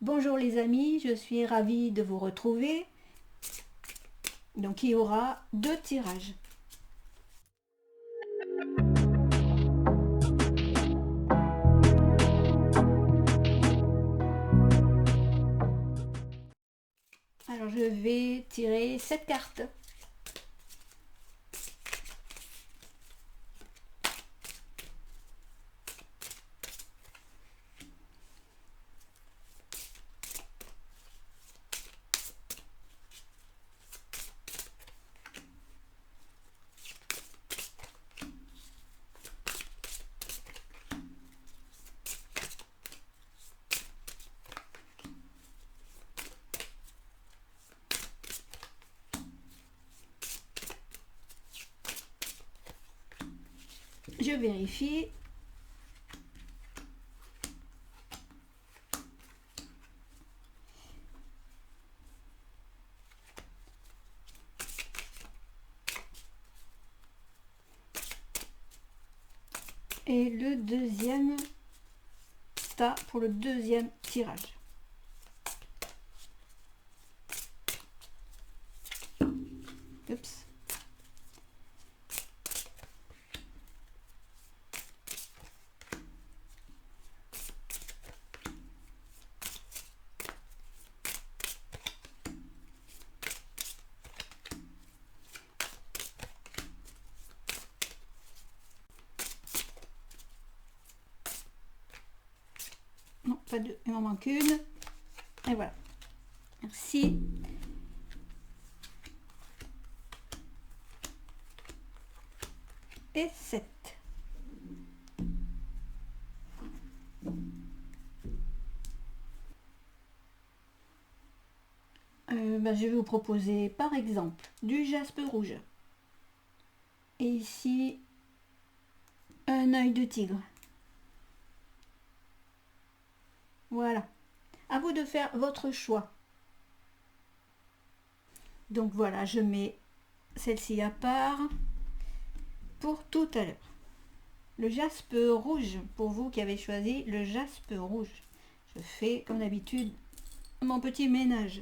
Bonjour les amis, je suis ravie de vous retrouver. Donc il y aura 2 tirages. Alors je vais tirer 7 cartes. Je vérifie. Et le deuxième tas pour le deuxième tirage. Oups. Non, pas deux, il m'en manque une. Et voilà. Merci. Et 7. Je vais vous proposer par exemple du jaspe rouge. Et ici, un œil de tigre. Voilà. À vous de faire votre choix. Donc voilà, je mets celle-ci à part pour tout à l'heure. Le jaspe rouge, pour vous qui avez choisi le jaspe rouge. Je fais comme d'habitude mon petit ménage.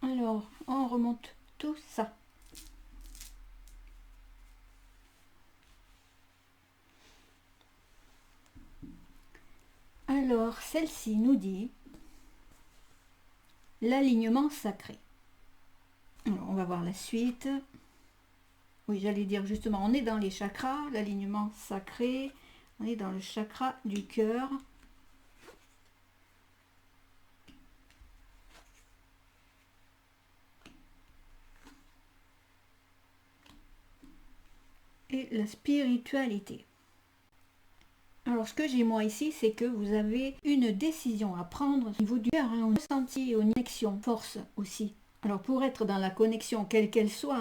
Alors, on remonte tout ça. Alors, celle-ci nous dit l'alignement sacré. Alors, on va voir la suite. Oui, j'allais dire justement, on est dans les chakras, l'alignement sacré. On est dans le chakra du cœur. Et la spiritualité. Alors ce que j'ai moi ici, c'est que vous avez une décision à prendre au niveau du cœur, au ressenti, aux connexions, force aussi. Alors pour être dans la connexion, quelle qu'elle soit,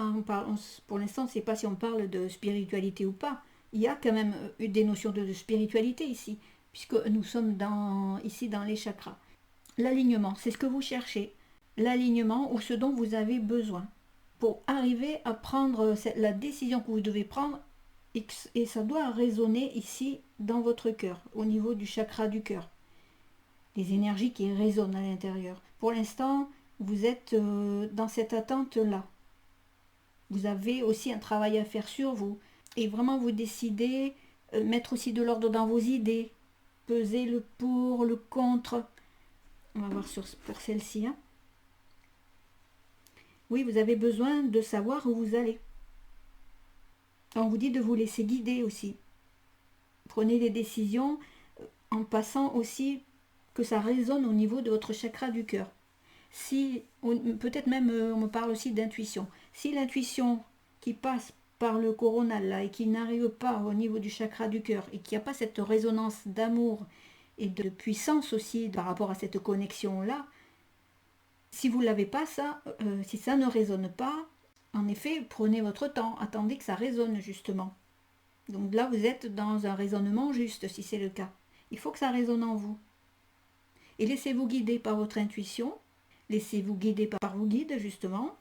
pour l'instant, c'est pas si on parle de spiritualité ou pas. Il y a quand même des notions de spiritualité ici, puisque nous sommes ici dans les chakras. L'alignement, c'est ce que vous cherchez. L'alignement ou ce dont vous avez besoin pour arriver à prendre la décision que vous devez prendre, et ça doit résonner ici dans votre cœur, au niveau du chakra du cœur. Les énergies qui résonnent à l'intérieur. Pour l'instant, vous êtes dans cette attente-là. Vous avez aussi un travail à faire sur vous. Et vraiment vous décidez, mettre aussi de l'ordre dans vos idées. Peser le pour, le contre. On va voir pour celle-ci. Hein. Oui, vous avez besoin de savoir où vous allez. On vous dit de vous laisser guider aussi. Prenez des décisions en passant aussi que ça résonne au niveau de votre chakra du cœur. Si, peut-être même, on me parle aussi d'intuition. Si l'intuition qui passe par le coronal là et qui n'arrive pas au niveau du chakra du cœur et qu'il n'y a pas cette résonance d'amour et de puissance aussi par rapport à cette connexion là, si vous ne l'avez pas ça, si ça ne résonne pas, en effet, prenez votre temps, attendez que ça résonne justement. Donc là, vous êtes dans un raisonnement juste, si c'est le cas. Il faut que ça résonne en vous. Et laissez-vous guider par votre intuition, laissez-vous guider par vos guides, justement,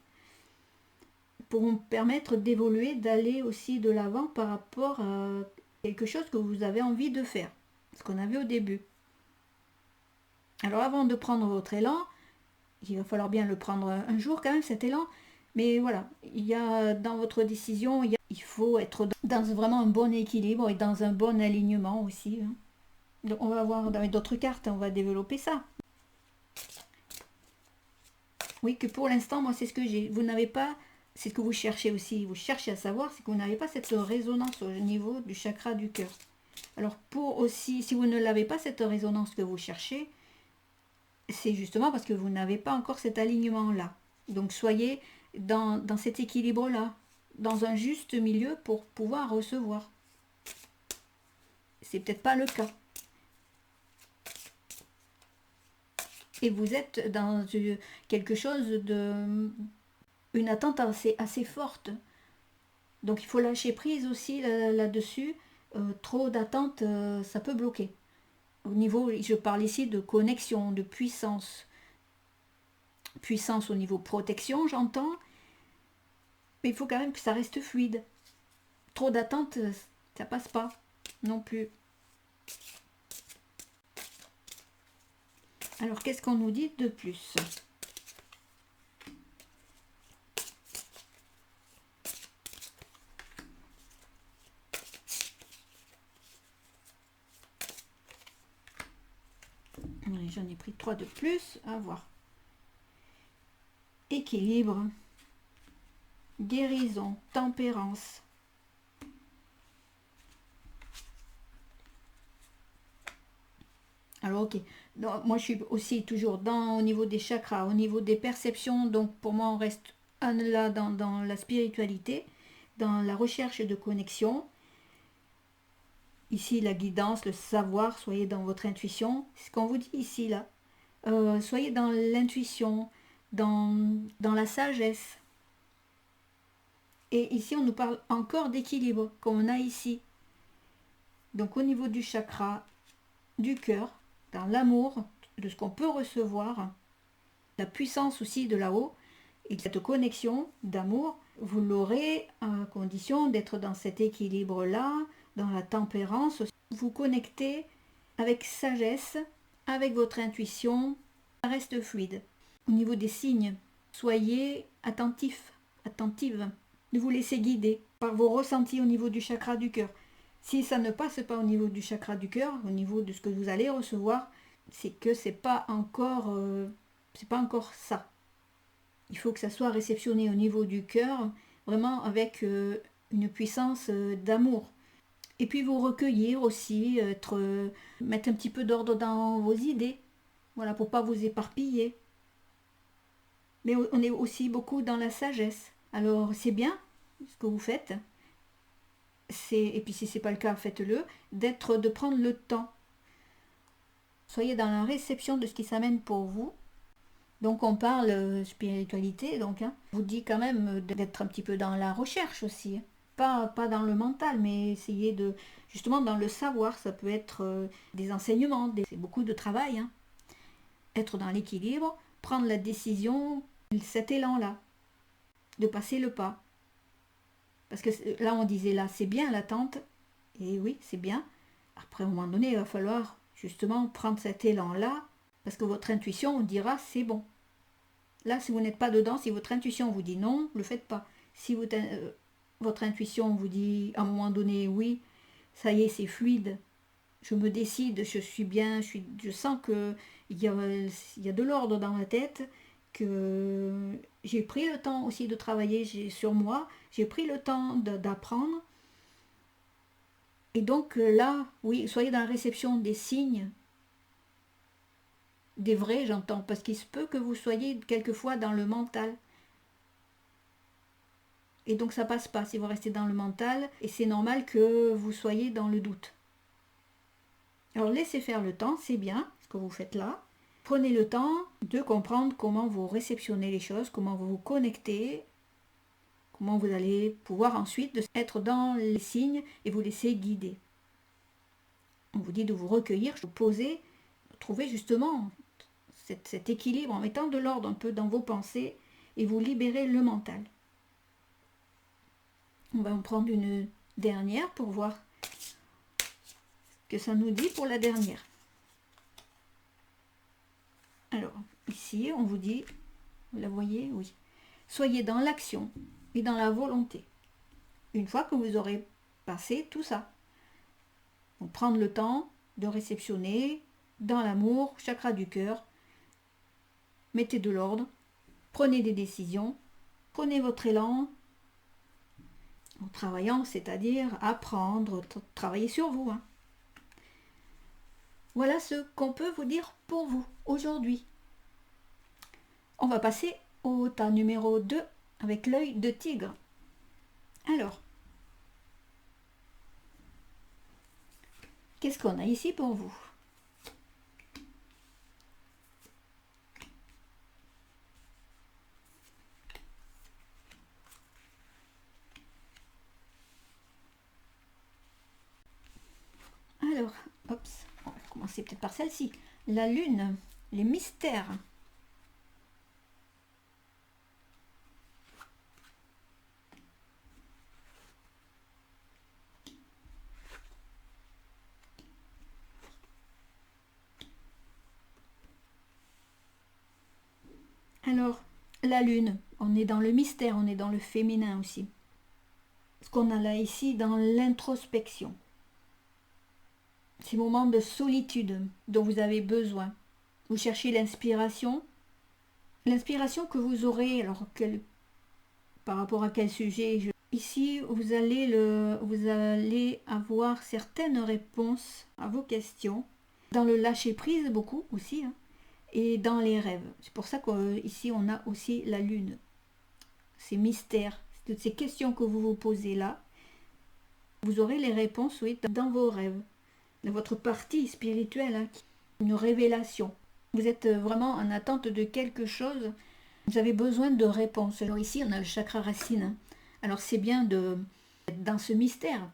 pour vous permettre d'évoluer, d'aller aussi de l'avant par rapport à quelque chose que vous avez envie de faire, ce qu'on avait au début. Alors avant de prendre votre élan, il va falloir bien le prendre un jour quand même, cet élan, mais voilà, il y a dans votre décision, il faut être dans vraiment un bon équilibre et dans un bon alignement aussi. Donc on va voir dans d'autres cartes, on va développer ça. Oui, que pour l'instant, moi c'est ce que j'ai. Vous n'avez pas, c'est ce que vous cherchez aussi, vous cherchez à savoir, c'est que vous n'avez pas cette résonance au niveau du chakra du cœur. Alors pour aussi, si vous ne l'avez pas cette résonance que vous cherchez, c'est justement parce que vous n'avez pas encore cet alignement-là. Donc soyez dans cet équilibre-là, dans un juste milieu pour pouvoir recevoir. C'est peut-être pas le cas. Et vous êtes dans quelque chose de... une attente assez forte. Donc il faut lâcher prise aussi là-dessus. Trop d'attente, ça peut bloquer. Au niveau, je parle ici de connexion, de puissance. Puissance au niveau protection, j'entends. Mais il faut quand même que ça reste fluide. Trop d'attente, ça passe pas non plus. Alors, qu'est-ce qu'on nous dit de plus ? J'en ai pris 3 de plus, à voir. Équilibre, guérison, tempérance. Alors ok, donc, moi je suis aussi toujours au niveau des chakras, au niveau des perceptions, donc pour moi on reste là dans la spiritualité, dans la recherche de connexion. Ici la guidance, le savoir, soyez dans votre intuition, c'est ce qu'on vous dit ici là. Soyez dans l'intuition, dans la sagesse. Et ici on nous parle encore d'équilibre, comme on a ici. Donc au niveau du chakra, du cœur, dans l'amour, de ce qu'on peut recevoir, la puissance aussi de là-haut, et cette connexion d'amour, vous l'aurez à condition d'être dans cet équilibre-là, dans la tempérance. Vous connectez avec sagesse, avec votre intuition, ça reste fluide. Au niveau des signes, soyez attentifs, attentives. Ne vous laissez guider par vos ressentis au niveau du chakra du cœur. Si ça ne passe pas au niveau du chakra du cœur, au niveau de ce que vous allez recevoir, c'est que c'est pas encore ça. Il faut que ça soit réceptionné au niveau du cœur, vraiment avec une puissance d'amour. Et puis vous recueillir aussi, mettre un petit peu d'ordre dans vos idées, voilà, pour pas vous éparpiller. Mais on est aussi beaucoup dans la sagesse. Alors c'est bien ce que vous faites. Et puis si c'est pas le cas, faites-le, de prendre le temps. Soyez dans la réception de ce qui s'amène pour vous. Donc on parle spiritualité, donc je vous dis quand même d'être un petit peu dans la recherche aussi. Pas dans le mental, mais essayer de, justement dans le savoir, ça peut être des enseignements, c'est beaucoup de travail. Être dans l'équilibre, prendre la décision, cet élan-là, de passer le pas. Parce que là on disait là, c'est bien l'attente, et oui, c'est bien. Après, à un moment donné, il va falloir justement prendre cet élan-là, parce que votre intuition vous dira c'est bon. Là, si vous n'êtes pas dedans, si votre intuition vous dit non, ne le faites pas. Si votre intuition vous dit à un moment donné oui, ça y est, c'est fluide, je me décide, je suis bien, je sens qu'il y a de l'ordre dans ma tête, que j'ai pris le temps aussi de travailler sur moi, j'ai pris le temps d'apprendre. Et donc là, oui, soyez dans la réception des signes, des vrais, j'entends, parce qu'il se peut que vous soyez quelquefois dans le mental. Et donc ça passe pas si vous restez dans le mental, et c'est normal que vous soyez dans le doute. Alors laissez faire le temps, c'est bien ce que vous faites là. Prenez le temps de comprendre comment vous réceptionnez les choses, comment vous vous connectez, comment vous allez pouvoir ensuite être dans les signes et vous laisser guider. On vous dit de vous recueillir, de vous poser, trouver justement cet équilibre en mettant de l'ordre un peu dans vos pensées et vous libérer le mental. On va en prendre une dernière pour voir ce que ça nous dit pour la dernière. Alors, ici, on vous dit, vous la voyez, oui. Soyez dans l'action et dans la volonté. Une fois que vous aurez passé tout ça. Donc, prendre le temps de réceptionner dans l'amour, chakra du cœur. Mettez de l'ordre, prenez des décisions, prenez votre élan en travaillant, c'est-à-dire apprendre, travailler sur vous. Voilà ce qu'on peut vous dire pour vous aujourd'hui. On va passer au tas numéro 2 avec l'œil de tigre. Alors, qu'est-ce qu'on a ici pour vous? Alors, hop, on va commencer peut-être par celle-ci. La lune, les mystères. Alors, la lune, on est dans le mystère, on est dans le féminin aussi. Ce qu'on a là ici dans l'introspection. Ces moments de solitude dont vous avez besoin. Vous cherchez l'inspiration. L'inspiration que vous aurez, alors par rapport à quel sujet ici, vous allez avoir certaines réponses à vos questions. Dans le lâcher-prise, beaucoup aussi. Et dans les rêves. C'est pour ça qu'ici, on a aussi la lune. Ces mystères, toutes ces questions que vous vous posez là, vous aurez les réponses, oui, dans vos rêves. Dans votre partie spirituelle, une révélation. Vous êtes vraiment en attente de quelque chose. Vous avez besoin de réponses. Alors ici, on a le chakra racine. Alors c'est bien d'être dans ce mystère.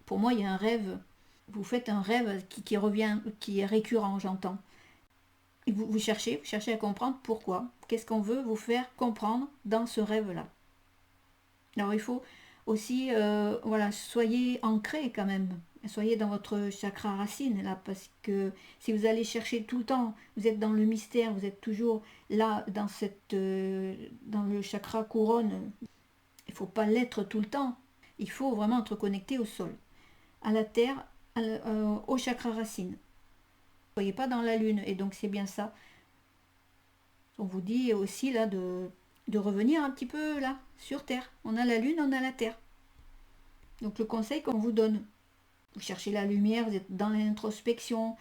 Pour moi, il y a un rêve. Vous faites un rêve qui revient, qui est récurrent, j'entends. Et vous cherchez à comprendre pourquoi. Qu'est-ce qu'on veut vous faire comprendre dans ce rêve-là. Alors il faut aussi, soyez ancré quand même. Soyez dans votre chakra racine là, parce que si vous allez chercher tout le temps, vous êtes dans le mystère, vous êtes toujours là dans le chakra couronne. Il ne faut pas l'être tout le temps. Il faut vraiment être connecté au sol, à la terre, au chakra racine. Soyez pas dans la lune, et donc c'est bien ça. On vous dit aussi là de revenir un petit peu là, sur terre. On a la lune, on a la terre. Donc le conseil qu'on vous donne, vous cherchez la lumière, vous êtes dans l'introspection,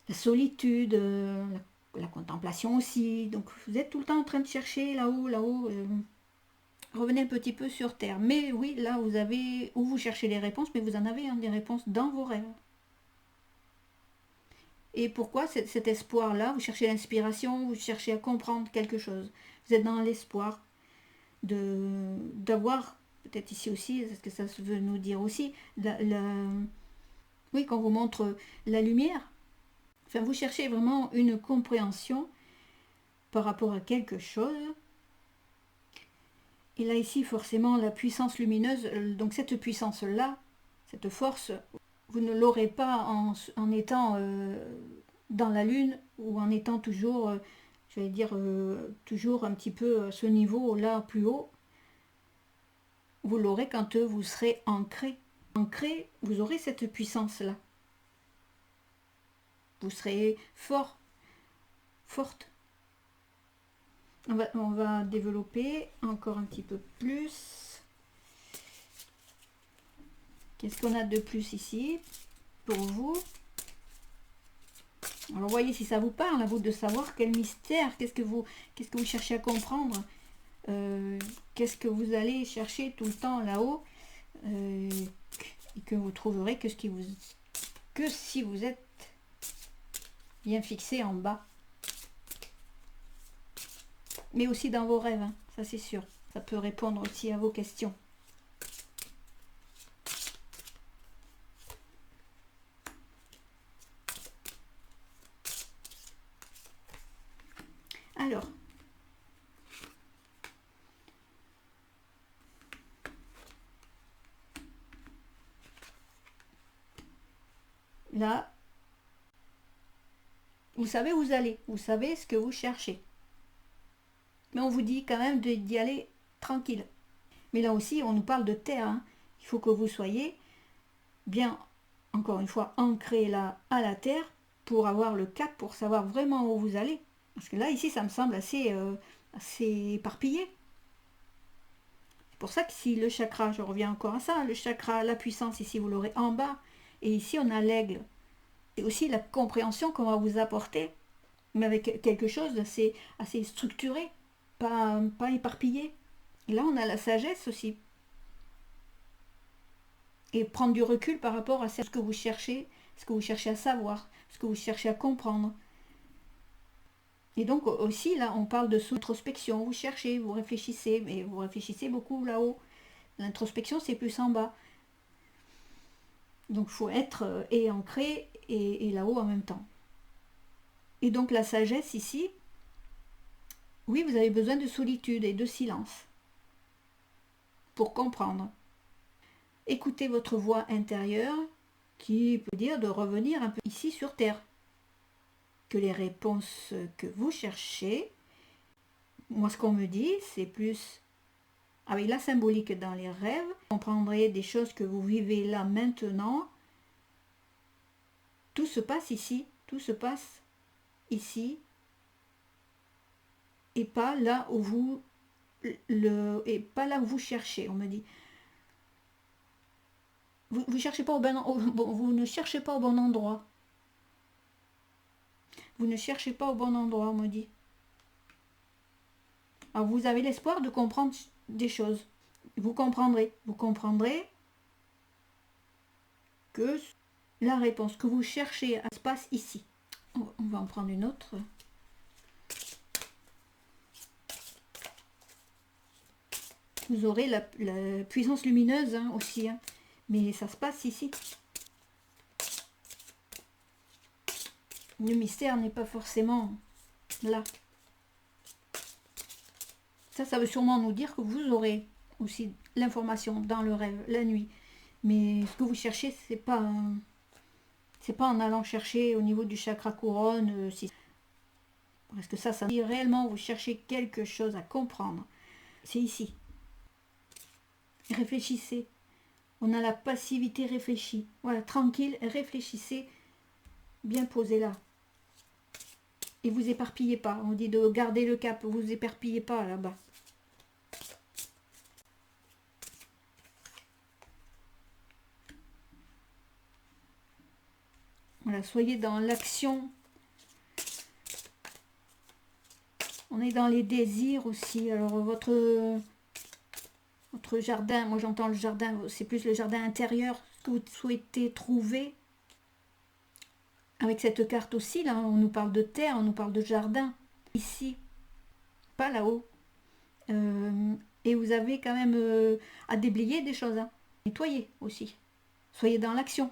la solitude, la contemplation aussi. Donc vous êtes tout le temps en train de chercher là-haut. Revenez un petit peu sur terre. Mais oui, là vous avez, où vous cherchez les réponses, mais vous en avez des réponses dans vos rêves. Et pourquoi cet espoir-là? Vous cherchez l'inspiration, vous cherchez à comprendre quelque chose. Vous êtes dans l'espoir d'avoir, peut-être ici aussi, c'est ce que ça veut nous dire aussi, oui, quand on vous montre la lumière, enfin, vous cherchez vraiment une compréhension par rapport à quelque chose. Et là, ici, forcément, la puissance lumineuse, donc cette puissance-là, cette force, vous ne l'aurez pas en étant dans la lune ou en étant toujours, toujours un petit peu à ce niveau-là plus haut. Vous l'aurez quand vous serez ancré. Ancré, vous aurez cette puissance-là. Vous serez fort, forte. On va développer encore un petit peu plus. Qu'est-ce qu'on a de plus ici pour vous? Alors voyez si ça vous parle, à vous de savoir quel mystère, qu'est-ce que vous cherchez à comprendre, qu'est-ce que vous allez chercher tout le temps là-haut, et que vous trouverez que si vous êtes bien fixé en bas. Mais aussi dans vos rêves, ça c'est sûr. Ça peut répondre aussi à vos questions. Alors, là, vous savez où vous allez, vous savez ce que vous cherchez. Mais on vous dit quand même d'y aller tranquille. Mais là aussi, on nous parle de terre. Hein. Il faut que vous soyez bien, encore une fois, ancré là à la terre pour avoir le cap, pour savoir vraiment où vous allez. Parce que là, ici, ça me semble assez éparpillé. C'est pour ça que si le chakra, je reviens encore à ça, le chakra, la puissance, ici, vous l'aurez en bas. Et ici, on a l'aigle. C'est aussi la compréhension qu'on va vous apporter, mais avec quelque chose d'assez assez structuré, pas éparpillé. Et là, on a la sagesse aussi. Et prendre du recul par rapport à ce que vous cherchez à savoir, ce que vous cherchez à comprendre. Et donc aussi, là, on parle de introspection. Vous cherchez, vous réfléchissez, mais vous réfléchissez beaucoup là-haut. L'introspection, c'est plus en bas. Donc, il faut être et ancré et là-haut en même temps. Et donc, la sagesse ici, oui, vous avez besoin de solitude et de silence pour comprendre. Écoutez votre voix intérieure qui peut dire de revenir un peu ici sur Terre. Que les réponses que vous cherchez, moi ce qu'on me dit, c'est plus avec la symbolique dans les rêves, vous comprendrez des choses que vous vivez là maintenant. Tout se passe ici, tout se passe ici, et pas là où vous et pas là où vous cherchez, on me dit. Vous cherchez pas vous ne cherchez pas au bon endroit. Vous ne cherchez pas au bon endroit, on me dit. Alors vous avez l'espoir de comprendre des choses. Vous comprendrez que la réponse que vous cherchez se passe ici. On va en prendre une autre. Vous aurez la puissance lumineuse hein, aussi, hein, mais ça se passe ici. Le mystère n'est pas forcément là. Ça veut sûrement nous dire que vous aurez aussi l'information dans le rêve, la nuit. Mais ce que vous cherchez, c'est pas en allant chercher au niveau du chakra couronne. Parce que ça veut dire réellement vous cherchez quelque chose à comprendre. C'est ici. Réfléchissez. On a la passivité réfléchie. Voilà, tranquille, réfléchissez, bien posé là. Et vous éparpillez pas. On dit de garder le cap, vous éparpillez pas là-bas. Voilà, soyez dans l'action. On est dans les désirs aussi. Alors votre jardin, moi j'entends le jardin, c'est plus le jardin intérieur, ce que vous souhaitez trouver. Avec cette carte aussi, là, on nous parle de terre, on nous parle de jardin. Ici, pas là-haut. Et vous avez quand même à déblayer des choses. Hein. Nettoyer aussi. Soyez dans l'action.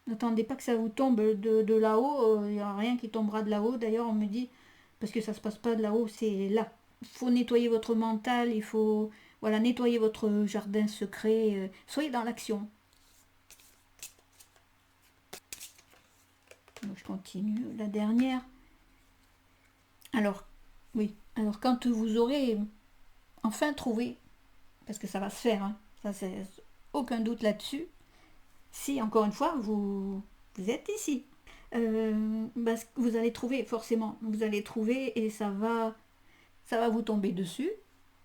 N'attendez pas que ça vous tombe de là-haut. Il n'y a rien qui tombera de là-haut. D'ailleurs, on me dit, parce que ça ne se passe pas de là-haut, c'est là. Il faut nettoyer votre mental, il faut nettoyer votre jardin secret. Soyez dans l'action. Je continue. La dernière. Alors, oui. Alors, quand vous aurez enfin trouvé, parce que ça va se faire, hein, ça c'est aucun doute là-dessus, si encore une fois vous êtes ici, vous allez trouver forcément, vous allez trouver et ça va vous tomber dessus,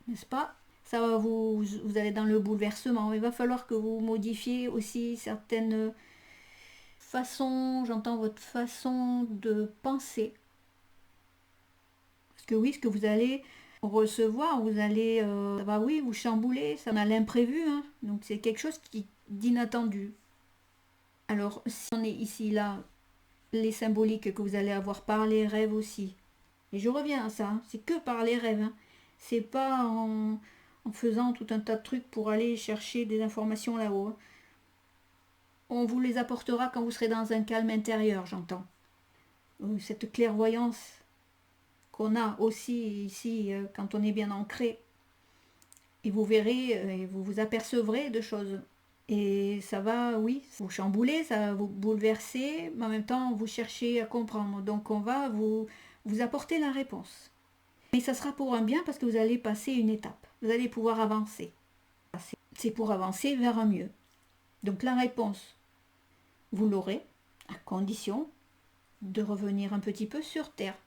n'est-ce pas? Ça va vous allez dans le bouleversement. Il va falloir que vous modifiez aussi certaines façons, j'entends votre façon de penser. Parce que oui, ce que vous allez recevoir, vous allez, ça va oui, vous chambouler, ça a l'imprévu, hein, donc c'est quelque chose d'inattendu. Alors, si on est ici, là, les symboliques que vous allez avoir par les rêves aussi, et je reviens à ça, hein, c'est que par les rêves, hein, C'est pas en faisant tout un tas de trucs pour aller chercher des informations là-haut. On vous les apportera quand vous serez dans un calme intérieur, j'entends. Cette clairvoyance qu'on a aussi ici quand on est bien ancré. Et vous verrez, et vous vous apercevrez de choses. Et ça va, oui, vous chambouler, ça va vous bouleverser, mais en même temps, vous cherchez à comprendre. Donc on va vous apporter la réponse. Mais ça sera pour un bien parce que vous allez passer une étape. Vous allez pouvoir avancer. C'est pour avancer vers un mieux. Donc la réponse, vous l'aurez, à condition de revenir un petit peu sur Terre.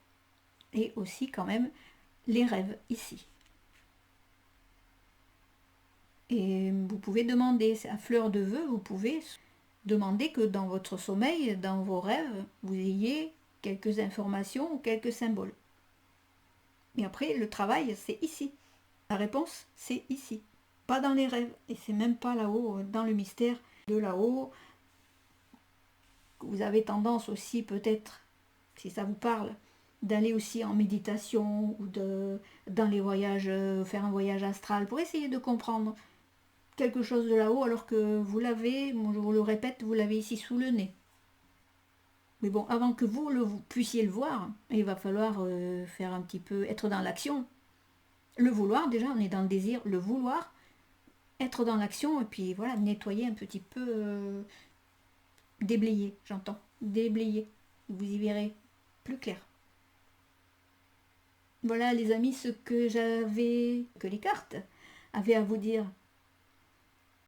Et aussi quand même les rêves ici. Et vous pouvez demander, à fleur de vœux, vous pouvez demander que dans votre sommeil, dans vos rêves, vous ayez quelques informations ou quelques symboles. Et après, le travail, c'est ici. La réponse, c'est ici. Pas dans les rêves. Et c'est même pas là-haut, dans le mystère de là-haut. Vous avez tendance aussi, peut-être, si ça vous parle, d'aller aussi en méditation ou dans les voyages, faire un voyage astral pour essayer de comprendre quelque chose de là-haut alors que vous l'avez, je vous le répète, vous l'avez ici sous le nez. Mais bon, avant que vous puissiez le voir, il va falloir faire un petit peu, être dans l'action. Le vouloir, déjà, on est dans le désir, le vouloir, être dans l'action et puis voilà, nettoyer un petit peu, déblayer, j'entends, déblayer. Vous y verrez plus clair. Voilà les amis, ce que les cartes avaient à vous dire.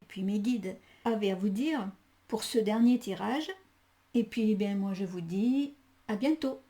Et puis mes guides avaient à vous dire pour ce dernier tirage. Et puis moi je vous dis à bientôt.